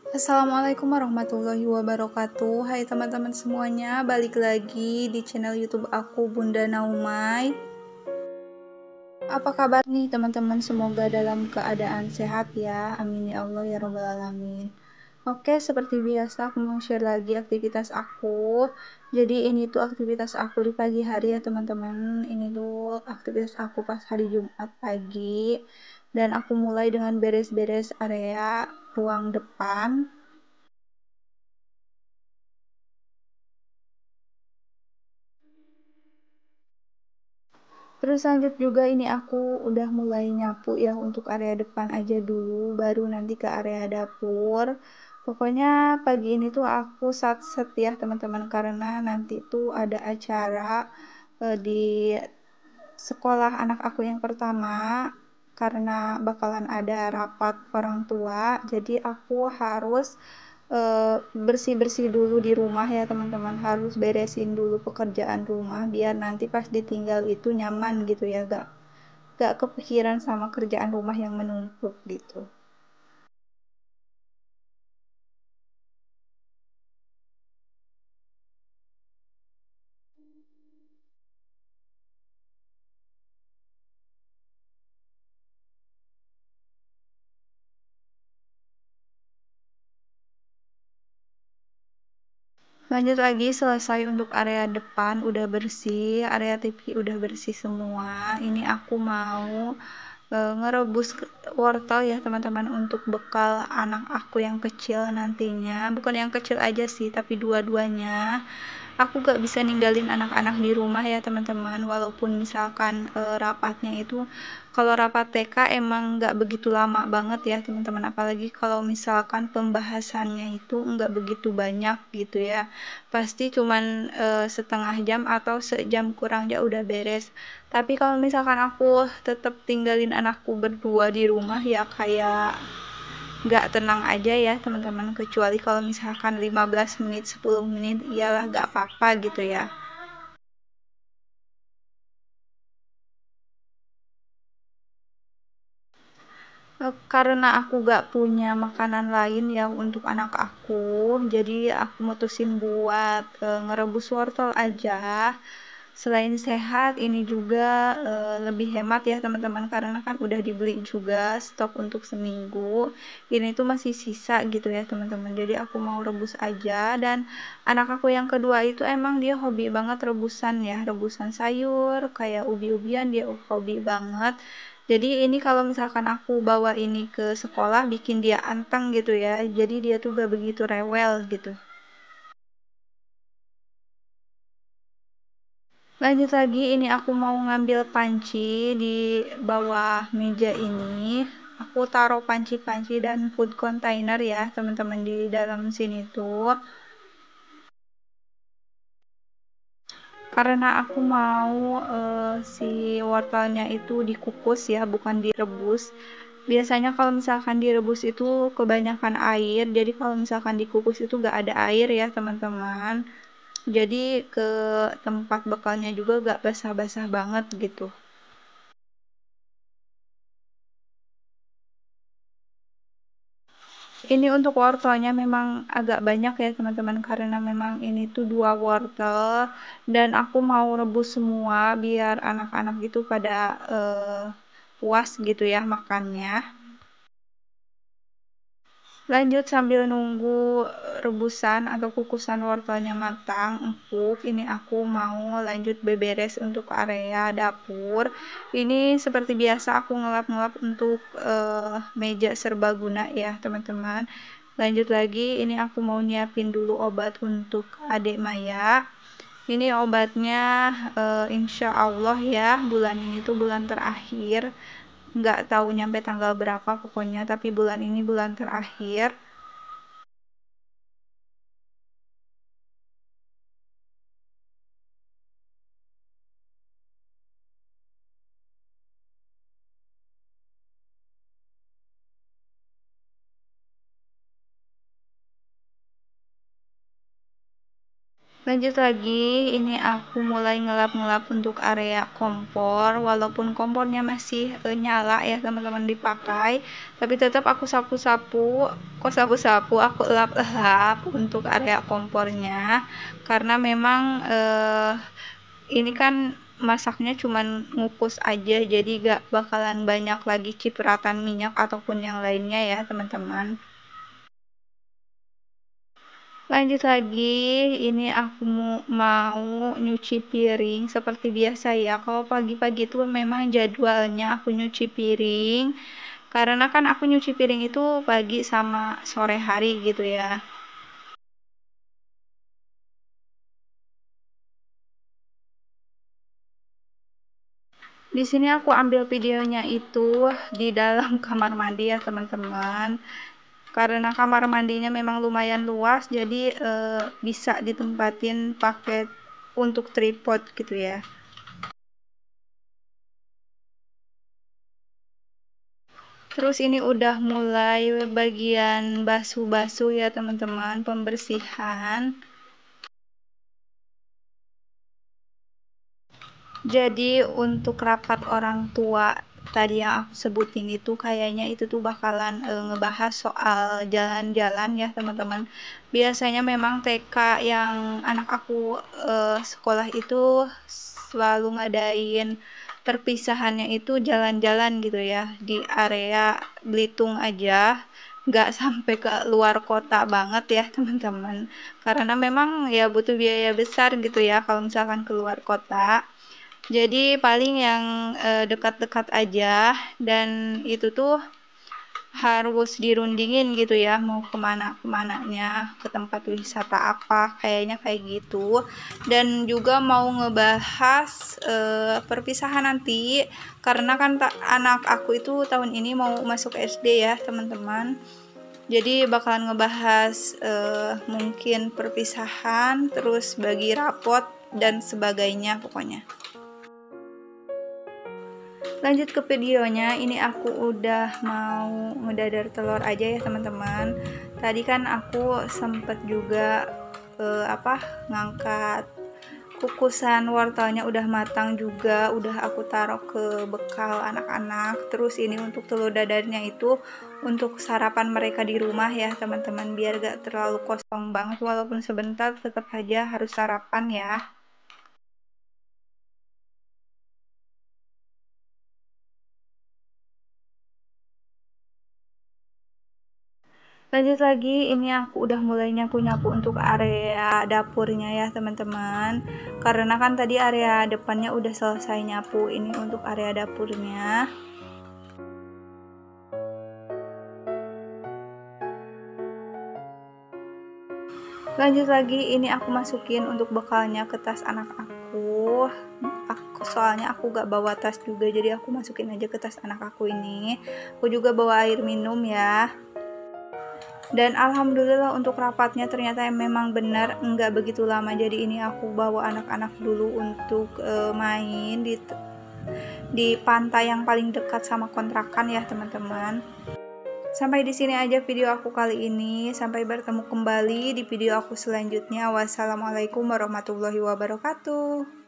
Assalamualaikum warahmatullahi wabarakatuh. Hai teman-teman semuanya, balik lagi di channel YouTube aku Bunda Naumay. Apa kabar nih teman-teman? Semoga dalam keadaan sehat ya. Amin ya Allah ya rabbal alamin. Oke, seperti biasa aku mau share lagi aktivitas aku. Jadi ini tuh aktivitas aku di pagi hari ya teman-teman. Ini tuh aktivitas aku pas hari Jumat pagi. Dan aku mulai dengan beres-beres area ruang depan. Terus lanjut juga ini aku udah mulai nyapu ya untuk area depan aja dulu, baru nanti ke area dapur. Pokoknya pagi ini tuh aku sat-set ya teman-teman, karena nanti tuh ada acara di sekolah anak aku yang pertama, karena bakalan ada rapat orang tua. Jadi aku harus bersih-bersih dulu di rumah ya teman-teman, harus beresin dulu pekerjaan rumah biar nanti pas ditinggal itu nyaman gitu ya, gak kepikiran sama kerjaan rumah yang menumpuk gitu. Lanjut lagi, selesai untuk area depan udah bersih, area TV udah bersih semua. Ini aku mau ngerebus wortel ya teman-teman, untuk bekal anak aku yang kecil nantinya. Bukan yang kecil aja sih, tapi dua-duanya. Aku gak bisa ninggalin anak-anak di rumah ya teman-teman, walaupun misalkan rapatnya itu, kalau rapat TK emang gak begitu lama banget ya teman-teman, apalagi kalau misalkan pembahasannya itu nggak begitu banyak gitu ya, pasti cuman setengah jam atau sejam kurang ya udah beres. Tapi kalau misalkan aku tetap tinggalin anakku berdua di rumah, ya kayak nggak tenang aja ya teman-teman, kecuali kalau misalkan 15 menit 10 menit iyalah nggak apa-apa gitu ya. Karena aku gak punya makanan lain ya untuk anak aku, jadi aku mutusin buat ngerebus wortel aja. Selain sehat, ini juga lebih hemat ya teman-teman, karena kan udah dibeli juga stok untuk seminggu. Ini tuh masih sisa gitu ya teman-teman, jadi aku mau rebus aja. Dan anak aku yang kedua itu emang dia hobi banget rebusan ya, rebusan sayur kayak ubi-ubian, dia hobi banget. Jadi ini kalau misalkan aku bawa ini ke sekolah bikin dia anteng gitu ya, jadi dia tuh gak begitu rewel gitu. Lanjut lagi, ini aku mau ngambil panci di bawah meja ini. Aku taruh panci-panci dan food container ya teman-teman di dalam sini tuh, karena aku mau si wortelnya itu dikukus ya, bukan direbus. Biasanya kalau misalkan direbus itu kebanyakan air, jadi kalau misalkan dikukus itu gak ada air ya teman-teman, jadi ke tempat bekalnya juga gak basah-basah banget gitu. Ini untuk wortelnya memang agak banyak ya teman-teman, karena memang ini tuh 2 wortel, dan aku mau rebus semua biar anak-anak itu pada puas gitu ya makannya. Lanjut sambil nunggu rebusan atau kukusan wortelnya matang empuk, ini aku mau lanjut beberes untuk area dapur. Ini seperti biasa aku ngelap-ngelap untuk meja serbaguna ya teman-teman. Lanjut lagi, ini aku mau nyiapin dulu obat untuk adik Maya. Ini obatnya insya Allah ya, bulan ini tuh bulan terakhir, nggak tahu nyampe tanggal berapa pokoknya, tapi bulan ini bulan terakhir. Lanjut lagi, ini aku mulai ngelap-ngelap untuk area kompor, walaupun kompornya masih nyala ya teman-teman dipakai, tapi tetap aku sapu-sapu, aku lap-lap untuk area kompornya, karena memang ini kan masaknya cuman ngukus aja, jadi gak bakalan banyak lagi cipratan minyak ataupun yang lainnya ya teman-teman. Lanjut lagi, ini aku mau nyuci piring seperti biasa ya. Kalau pagi-pagi itu memang jadwalnya aku nyuci piring, karena kan aku nyuci piring itu pagi sama sore hari gitu ya. Di sini aku ambil videonya itu di dalam kamar mandi ya teman-teman. Karena kamar mandinya memang lumayan luas, jadi bisa ditempatin pakai untuk tripod gitu ya. Terus ini udah mulai bagian basuh-basuh ya teman-teman, pembersihan. Jadi untuk rapat orang tua tadi yang aku sebutin itu kayaknya itu tuh bakalan ngebahas soal jalan-jalan ya teman-teman. Biasanya memang TK yang anak aku sekolah itu selalu ngadain perpisahannya itu jalan-jalan gitu ya di area Belitung aja, nggak sampai ke luar kota banget ya teman-teman, karena memang ya butuh biaya besar gitu ya kalau misalkan keluar kota. Jadi paling yang dekat-dekat aja, dan itu tuh harus dirundingin gitu ya, mau kemana-kemananya, ke tempat wisata apa, kayaknya kayak gitu. Dan juga mau ngebahas perpisahan nanti, karena kan anak aku itu tahun ini mau masuk SD ya teman-teman. Jadi bakalan ngebahas mungkin perpisahan, terus bagi rapot dan sebagainya pokoknya. Lanjut ke videonya, ini aku udah mau ngedadar telur aja ya teman-teman. Tadi kan aku sempet juga ngangkat kukusan wortelnya udah matang juga, udah aku taruh ke bekal anak-anak. Terus ini untuk telur dadarnya itu untuk sarapan mereka di rumah ya teman-teman, biar gak terlalu kosong banget, walaupun sebentar tetap aja harus sarapan ya. Lanjut lagi, ini aku udah mulai nyapu-nyapu untuk area dapurnya ya teman-teman, karena kan tadi area depannya udah selesai nyapu, ini untuk area dapurnya. Lanjut lagi, ini aku masukin untuk bekalnya ke tas anak aku soalnya aku gak bawa tas juga, jadi aku masukin aja ke tas anak aku ini. Aku juga bawa air minum ya. Dan alhamdulillah untuk rapatnya ternyata memang benar nggak begitu lama, jadi ini aku bawa anak-anak dulu untuk main di pantai yang paling dekat sama kontrakan ya teman-teman. Sampai di sini aja video aku kali ini, sampai bertemu kembali di video aku selanjutnya. Wassalamualaikum warahmatullahi wabarakatuh.